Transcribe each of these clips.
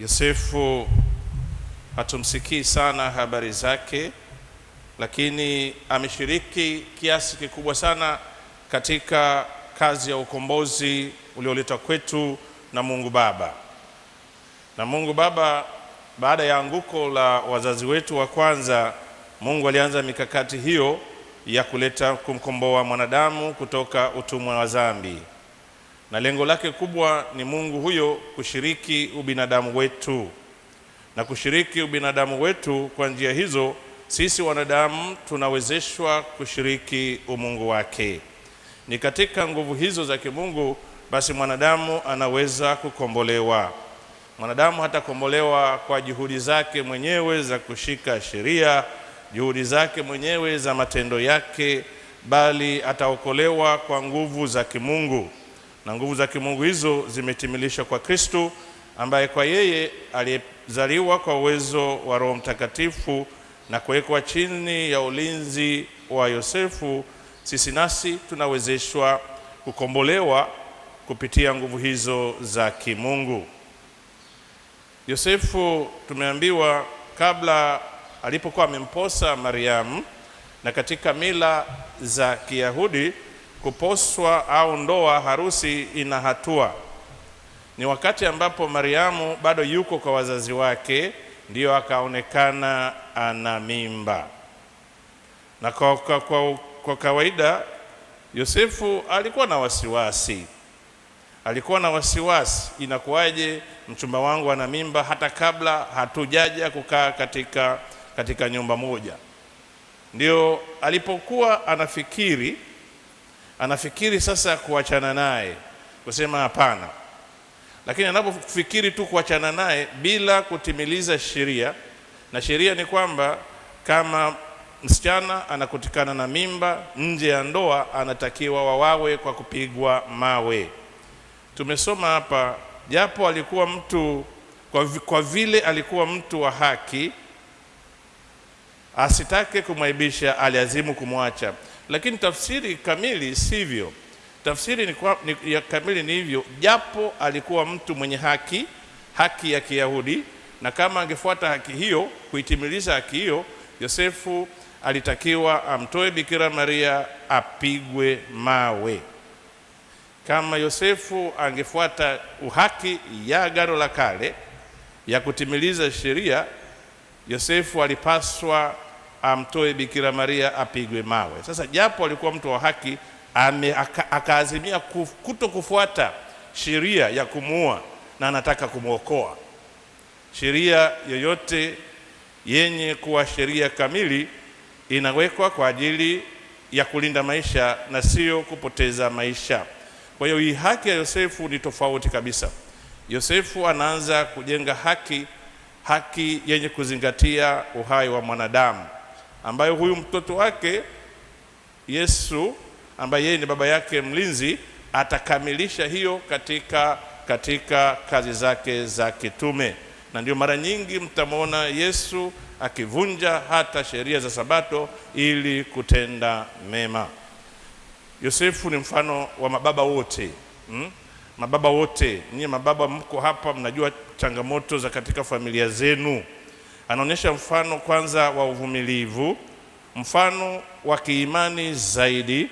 Yosefu hatumsikii sana habari zake, lakini ameshiriki kiasi kikubwa sana katika kazi ya ukombozi ulioletwa kwetu na Mungu Baba. Na Mungu Baba, baada ya anguko la wazazi wetu wa kwanza, Mungu alianza mikakati hiyo ya kumkomboa mwanadamu kutoka utumwa wa dhambi. Na lengo lake kubwa ni Mungu huyo kushiriki ubinadamu wetu. Na kushiriki ubinadamu wetu kwa njia hizo, sisi wanadamu tunawezeshwa kushiriki umungu wake. Ni katika nguvu hizo za kimungu basi mwanadamu anaweza kukombolewa. Mwanadamu hatakombolewa kwa juhudi zake mwenyewe za kushika sheria, juhudi zake mwenyewe za matendo yake, bali ataokolewa kwa nguvu za kimungu. Na nguvu za kimungu hizo zimetimilishwa kwa Kristo, ambaye kwa yeye aliyezaliwa kwa uwezo wa Roho Mtakatifu na kuwekwa chini ya ulinzi wa Yosefu, sisi nasi tunawezeshwa kukombolewa kupitia nguvu hizo za kimungu. Yosefu tumeambiwa kabla alipokuwa amemposa Mariamu, na katika mila za Kiyahudi kuposwa au ndoa, harusi ina hatua. Ni wakati ambapo Mariamu bado yuko kwa wazazi wake, ndiyo akaonekana ana mimba. Na kwa kawaida Yosefu alikuwa na wasiwasi. Inakuwaje mchumba wangu ana mimba hata kabla hatujaja kukaa katika nyumba moja? Ndio alipokuwa anafikiri sasa kuachana naye, kusema hapana. Lakini anapofikiri tu kuachana naye bila kutimiliza sheria, na sheria ni kwamba kama msichana anakutikana na mimba nje ya ndoa, anatakiwa wawawe kwa kupigwa mawe. Tumesoma hapa, japo alikuwa mtu kwa vile alikuwa mtu wa haki, asitake kumwaibisha, aliazimu kumwacha. Lakini tafsiri kamili sivyo. Tafsiri ya kamili ni hivyo, japo alikuwa mtu mwenye haki ya Kiyahudi, na kama angefuata haki hiyo, kuitimiliza haki hiyo, Yosefu alitakiwa amtoe Bikira Maria apigwe mawe. Kama Yosefu angefuata uhaki ya Agano la Kale ya kutimiliza sheria, Yosefu alipaswa amtoe Bikira Maria apigwe mawe. Sasa japo alikuwa mtu wa haki, akaazimia kuto kufuata sheria ya kumuua, na anataka kumuokoa. Sheria yoyote yenye kuwa sheria kamili inawekwa kwa ajili ya kulinda maisha na sio kupoteza maisha. Kwa hiyo hii haki ya Yosefu ni tofauti kabisa. Yosefu anaanza kujenga haki yenye kuzingatia uhai wa mwanadamu, ambayo huyu mtoto wake Yesu, ambaye yeye ni baba yake mlinzi, atakamilisha hiyo katika kazi zake za kitume. Na ndio mara nyingi mtamwona Yesu akivunja hata sheria za Sabato ili kutenda mema. Yosefu ni mfano wa mababa wote. Mababa wote, nyinyi mababa mko hapa, mnajua changamoto za katika familia zenu. Anaonyesha mfano kwanza wa uvumilivu, mfano wa kiimani zaidi,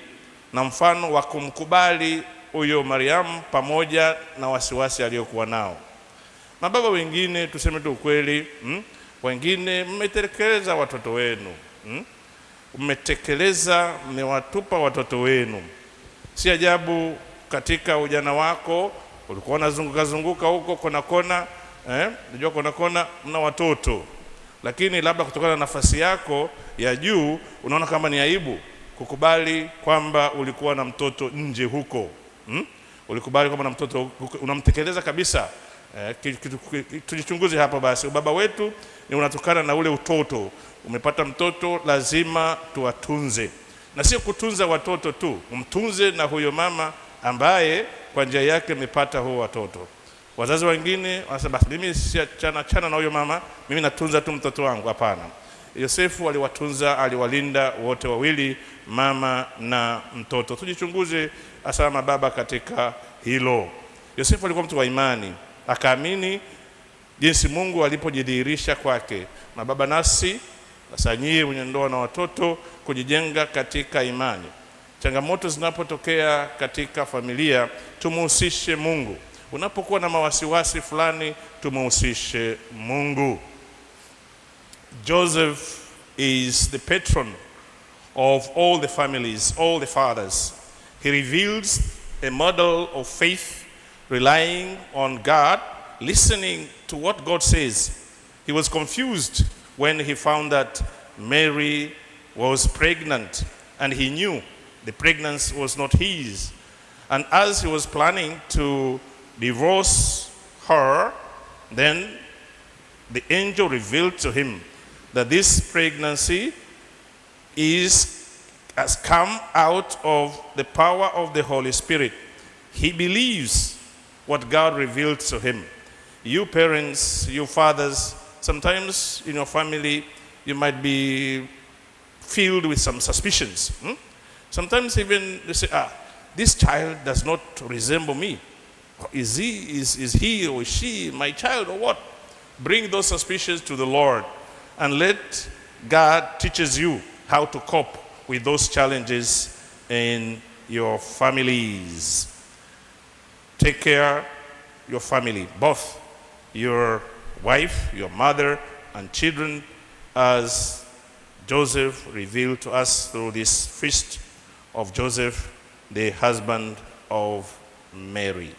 na mfano wa kumkubali huyo Mariamu pamoja na wasiwasi aliyokuwa nao. Mababa wengine, tuseme tu ukweli, wengine mmetekeleza watoto wenu, mmewatupa watoto wenu. Si ajabu katika ujana wako ulikuwa unazunguka huko kona, unajua kona mna watoto, lakini labda kutokana na nafasi yako ya juu unaona kama ni aibu kukubali kwamba ulikuwa na mtoto nje huko. Ulikubali kwamba na mtoto unamtekeleza kabisa. Tujichunguze hapa basi. Ubaba wetu ni unatokana na ule utoto. Umepata mtoto, lazima tuwatunze, na sio kutunza watoto tu, umtunze na huyo mama ambaye kwa njia yake amepata huo watoto. Wazazi wengine wanasema basi mimi siachana na huyo mama, mimi natunza tu mtoto wangu. Hapana. Yosefu aliwatunza, aliwalinda wote wawili, mama na mtoto. Tujichunguze hasa baba katika hilo. Yosefu alikuwa mtu wa imani, akaamini jinsi Mungu alipojidhihirisha kwake. Na baba nasi sasa, nyie wenye ndoa na watoto, kujijenga katika imani. Changamoto zinapotokea katika familia, tumuhusishe Mungu. Unapokuwa na mawasiwasi fulani, tumuhusishe Mungu. Joseph is the patron of all the families, all the fathers. He reveals a model of faith, relying on God, listening to what God says. He was confused when he found that Mary was pregnant, and he knew the pregnancy was not his. And as he was planning to divorce her, then the angel revealed to him that this pregnancy has come out of the power of the Holy Spirit. He believes what God revealed to him. You parents, you fathers, sometimes in your family, you might be filled with some suspicions. Sometimes even you say, this child does not resemble me. Is he or is she my child or what? Bring those suspicions to the Lord and let God teaches you how to cope with those challenges in your families. Take care of your family, both your wife, your mother, and children, as Joseph revealed to us through this feast of Joseph, the husband of Mary.